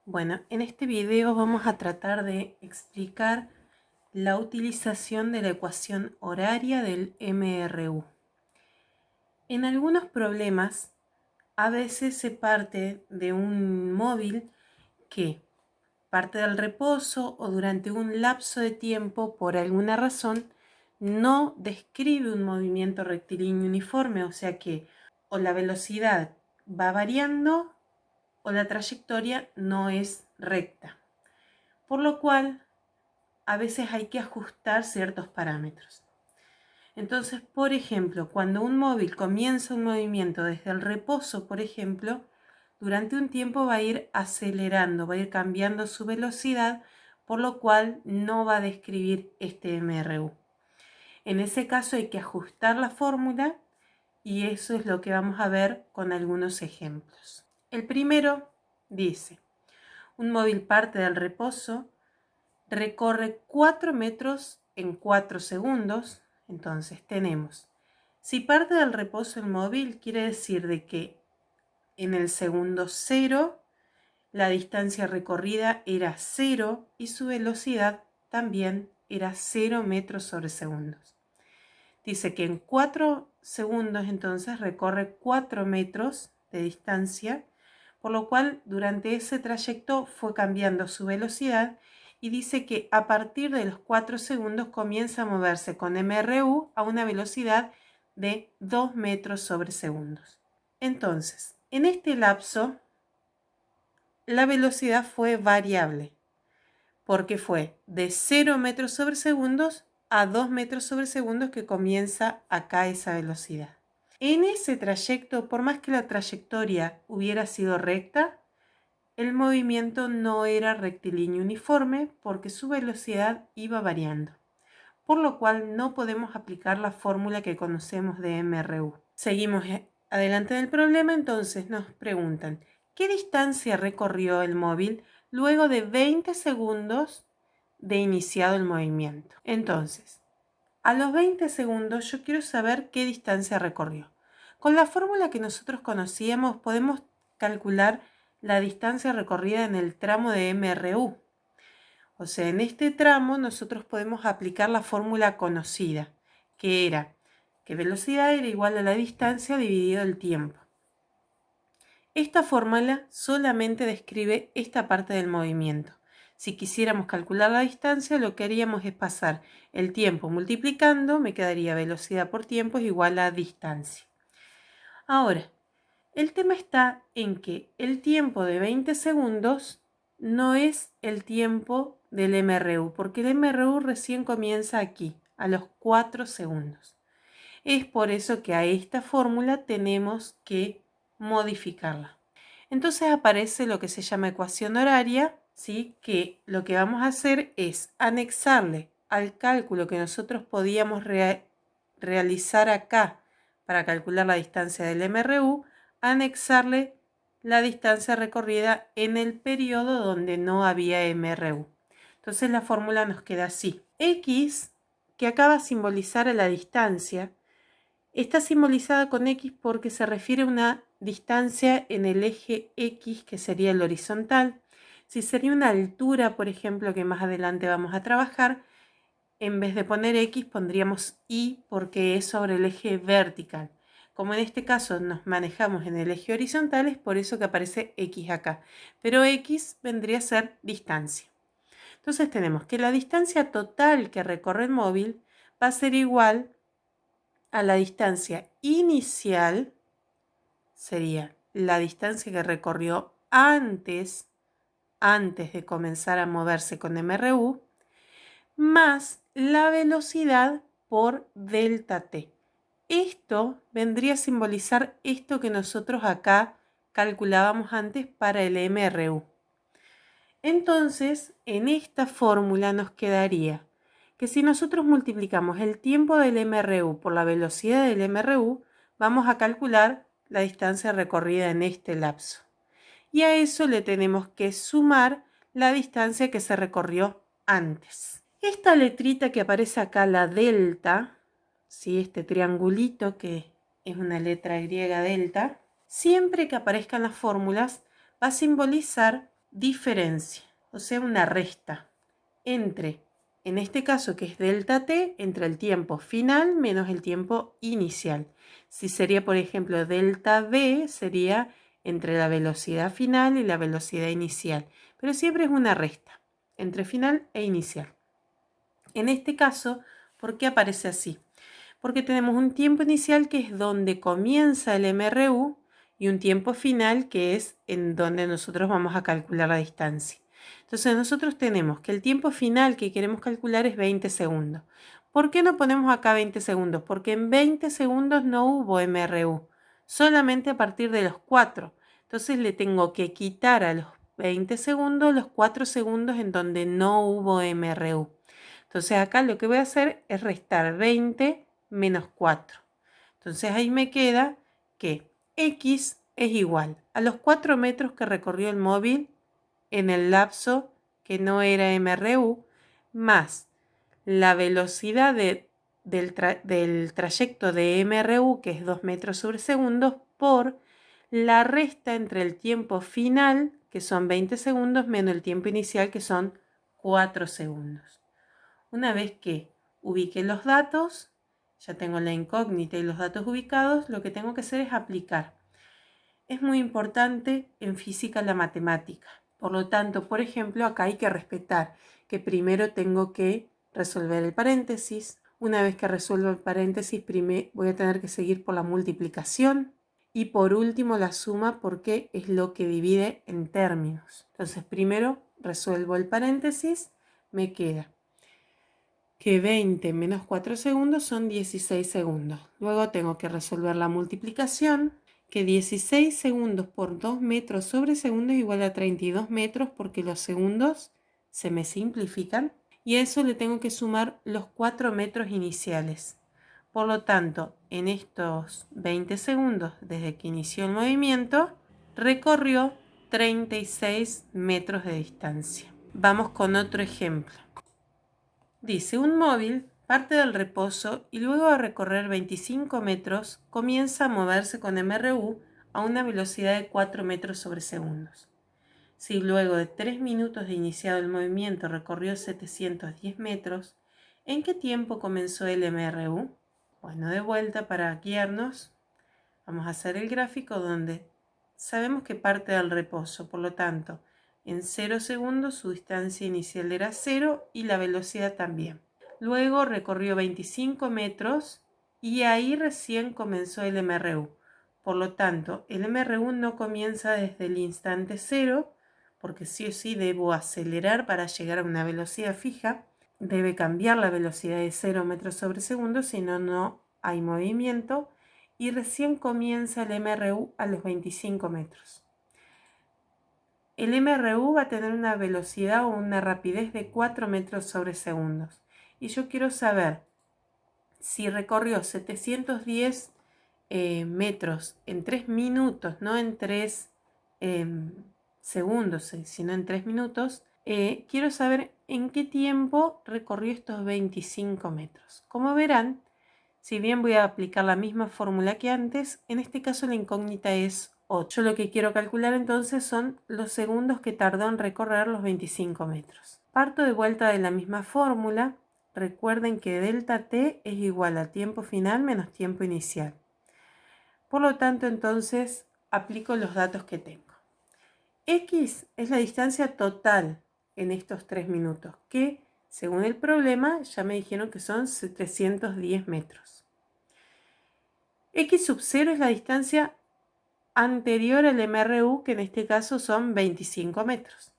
Bueno, en este video vamos a tratar de explicar la utilización de la ecuación horaria del MRU. En algunos problemas, a veces se parte de un móvil que parte del reposo o durante un lapso de tiempo, por alguna razón, no describe un movimiento rectilíneo uniforme, o sea que o la velocidad va variando o la trayectoria no es recta, por lo cual a veces hay que ajustar ciertos parámetros. Entonces, por ejemplo, cuando un móvil comienza un movimiento desde el reposo, por ejemplo, durante un tiempo va a ir acelerando, va a ir cambiando su velocidad, por lo cual no va a describir este MRU. En ese caso hay que ajustar la fórmula y eso es lo que vamos a ver con algunos ejemplos. El primero dice, un móvil parte del reposo, recorre 4 metros en 4 segundos. Entonces tenemos, si parte del reposo el móvil, quiere decir de que en el segundo 0 la distancia recorrida era 0 y su velocidad también era 0 metros sobre segundos. Dice que en 4 segundos entonces recorre 4 metros de distancia, por lo cual durante ese trayecto fue cambiando su velocidad y dice que a partir de los 4 segundos comienza a moverse con MRU a una velocidad de 2 metros sobre segundos. Entonces, en este lapso, la velocidad fue variable, porque fue de 0 metros sobre segundos a 2 metros sobre segundos que comienza acá esa velocidad. En ese trayecto, por más que la trayectoria hubiera sido recta, el movimiento no era rectilíneo uniforme porque su velocidad iba variando, por lo cual no podemos aplicar la fórmula que conocemos de MRU. Seguimos adelante del problema, entonces nos preguntan, ¿qué distancia recorrió el móvil luego de 20 segundos de iniciado el movimiento? Entonces, a los 20 segundos yo quiero saber qué distancia recorrió. Con la fórmula que nosotros conocíamos podemos calcular la distancia recorrida en el tramo de MRU. O sea, en este tramo nosotros podemos aplicar la fórmula conocida, que era que velocidad era igual a la distancia dividido el tiempo. Esta fórmula solamente describe esta parte del movimiento. Si quisiéramos calcular la distancia, lo que haríamos es pasar el tiempo multiplicando, me quedaría velocidad por tiempo es igual a distancia. Ahora, el tema está en que el tiempo de 20 segundos no es el tiempo del MRU, porque el MRU recién comienza aquí, a los 4 segundos. Es por eso que a esta fórmula tenemos que modificarla. Entonces aparece lo que se llama ecuación horaria, ¿sí? Que lo que vamos a hacer es anexarle al cálculo que nosotros podíamos realizar acá para calcular la distancia del MRU, anexarle la distancia recorrida en el periodo donde no había MRU. Entonces la fórmula nos queda así. X, que acaba de simbolizar a la distancia, está simbolizada con X porque se refiere a una distancia en el eje X, que sería el horizontal. Si sería una altura, por ejemplo, que más adelante vamos a trabajar, en vez de poner X pondríamos Y porque es sobre el eje vertical. Como en este caso nos manejamos en el eje horizontal, es por eso que aparece X acá. Pero X vendría a ser distancia. Entonces tenemos que la distancia total que recorre el móvil va a ser igual a la distancia inicial, sería la distancia que recorrió antes de comenzar a moverse con MRU, más la velocidad por delta t. Esto vendría a simbolizar esto que nosotros acá calculábamos antes para el MRU. Entonces, en esta fórmula nos quedaría que si nosotros multiplicamos el tiempo del MRU por la velocidad del MRU, vamos a calcular la distancia recorrida en este lapso. Y a eso le tenemos que sumar la distancia que se recorrió antes. Esta letrita que aparece acá, la delta, ¿sí? Este triangulito que es una letra griega delta, siempre que aparezcan las fórmulas va a simbolizar diferencia, o sea, una resta entre, en este caso que es delta t, entre el tiempo final menos el tiempo inicial. Si sería, por ejemplo, delta v, sería entre la velocidad final y la velocidad inicial, pero siempre es una resta entre final e inicial. En este caso, ¿por qué aparece así? Porque tenemos un tiempo inicial que es donde comienza el MRU y un tiempo final que es en donde nosotros vamos a calcular la distancia. Entonces nosotros tenemos que el tiempo final que queremos calcular es 20 segundos. ¿Por qué no ponemos acá 20 segundos? Porque en 20 segundos no hubo MRU, solamente a partir de los 4. Entonces le tengo que quitar a los 20 segundos los 4 segundos en donde no hubo MRU. Entonces acá lo que voy a hacer es restar 20 menos 4. Entonces ahí me queda que X es igual a los 4 metros que recorrió el móvil en el lapso que no era MRU, más la velocidad del trayecto de MRU, que es 2 metros sobre segundo, por la resta entre el tiempo final, que son 20 segundos, menos el tiempo inicial, que son 4 segundos. Una vez que ubiqué los datos, ya tengo la incógnita y los datos ubicados, lo que tengo que hacer es aplicar. Es muy importante en física la matemática. Por lo tanto, por ejemplo, acá hay que respetar que primero tengo que resolver el paréntesis. Una vez que resuelvo el paréntesis, voy a tener que seguir por la multiplicación. Y por último, la suma, porque es lo que divide en términos. Entonces, primero resuelvo el paréntesis, me queda que 20 menos 4 segundos son 16 segundos. Luego tengo que resolver la multiplicación, que 16 segundos por 2 metros sobre segundo es igual a 32 metros, porque los segundos se me simplifican. Y a eso le tengo que sumar los 4 metros iniciales. Por lo tanto, en estos 20 segundos desde que inició el movimiento, recorrió 36 metros de distancia. Vamos con otro ejemplo. Dice, un móvil parte del reposo y luego de recorrer 25 metros comienza a moverse con MRU a una velocidad de 4 metros sobre segundos. Si luego de 3 minutos de iniciado el movimiento recorrió 710 metros, ¿en qué tiempo comenzó el MRU? Bueno, de vuelta para guiarnos, vamos a hacer el gráfico donde sabemos que parte del reposo, por lo tanto, en 0 segundos su distancia inicial era 0 y la velocidad también. Luego recorrió 25 metros y ahí recién comenzó el MRU. Por lo tanto, el MRU no comienza desde el instante 0, porque sí o sí debo acelerar para llegar a una velocidad fija. Debe cambiar la velocidad de 0 metros sobre segundo, si no, no hay movimiento. Y recién comienza el MRU a los 25 metros. El MRU va a tener una velocidad o una rapidez de 4 metros sobre segundos. Y yo quiero saber si recorrió 710 metros en 3 minutos, no en 3 segundos, sino en 3 minutos. Quiero saber en qué tiempo recorrió estos 25 metros. Como verán, si bien voy a aplicar la misma fórmula que antes, en este caso la incógnita es 8. Yo lo que quiero calcular entonces son los segundos que tardó en recorrer los 25 metros. Parto de vuelta de la misma fórmula. Recuerden que delta t es igual a tiempo final menos tiempo inicial. Por lo tanto, entonces, aplico los datos que tengo. X es la distancia total en estos 3 minutos, que según el problema ya me dijeron que son 710 metros. X sub 0 es la distancia anterior al MRU, que en este caso son 25 metros.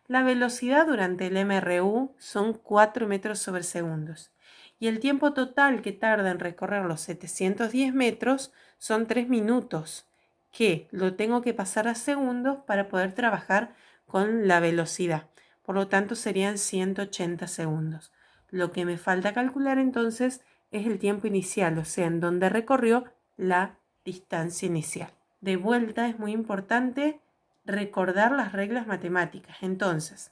La velocidad durante el MRU son 4 metros sobre segundos. Y el tiempo total que tarda en recorrer los 710 metros son 3 minutos, que lo tengo que pasar a segundos para poder trabajar con la velocidad. Por lo tanto, serían 180 segundos. Lo que me falta calcular entonces es el tiempo inicial, o sea, en donde recorrió la distancia inicial. De vuelta, es muy importante recordar las reglas matemáticas. Entonces,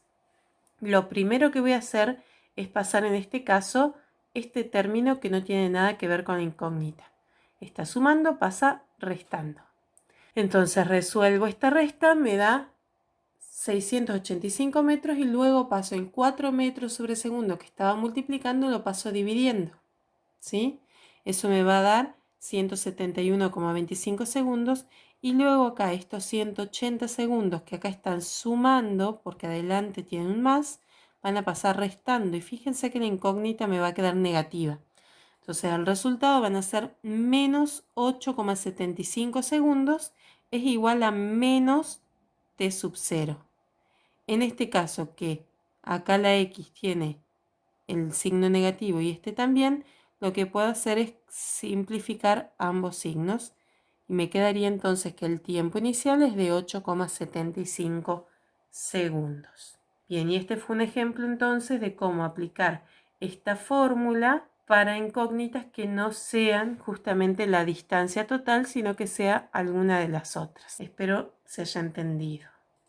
lo primero que voy a hacer es pasar en este caso este término que no tiene nada que ver con la incógnita. Está sumando, pasa restando. Entonces resuelvo esta resta, me da 685 metros y luego paso el 4 metros sobre segundo que estaba multiplicando, lo paso dividiendo, ¿sí? Eso me va a dar 171,25 segundos y luego acá estos 180 segundos que acá están sumando, porque adelante tienen un más, van a pasar restando y fíjense que la incógnita me va a quedar negativa. Entonces el resultado van a ser menos 8,75 segundos es igual a menos t sub 0. En este caso que acá la x tiene el signo negativo y este también, lo que puedo hacer es simplificar ambos signos y me quedaría entonces que el tiempo inicial es de 8,75 segundos. Bien, y este fue un ejemplo entonces de cómo aplicar esta fórmula para incógnitas que no sean justamente la distancia total, sino que sea alguna de las otras. Espero se haya entendido.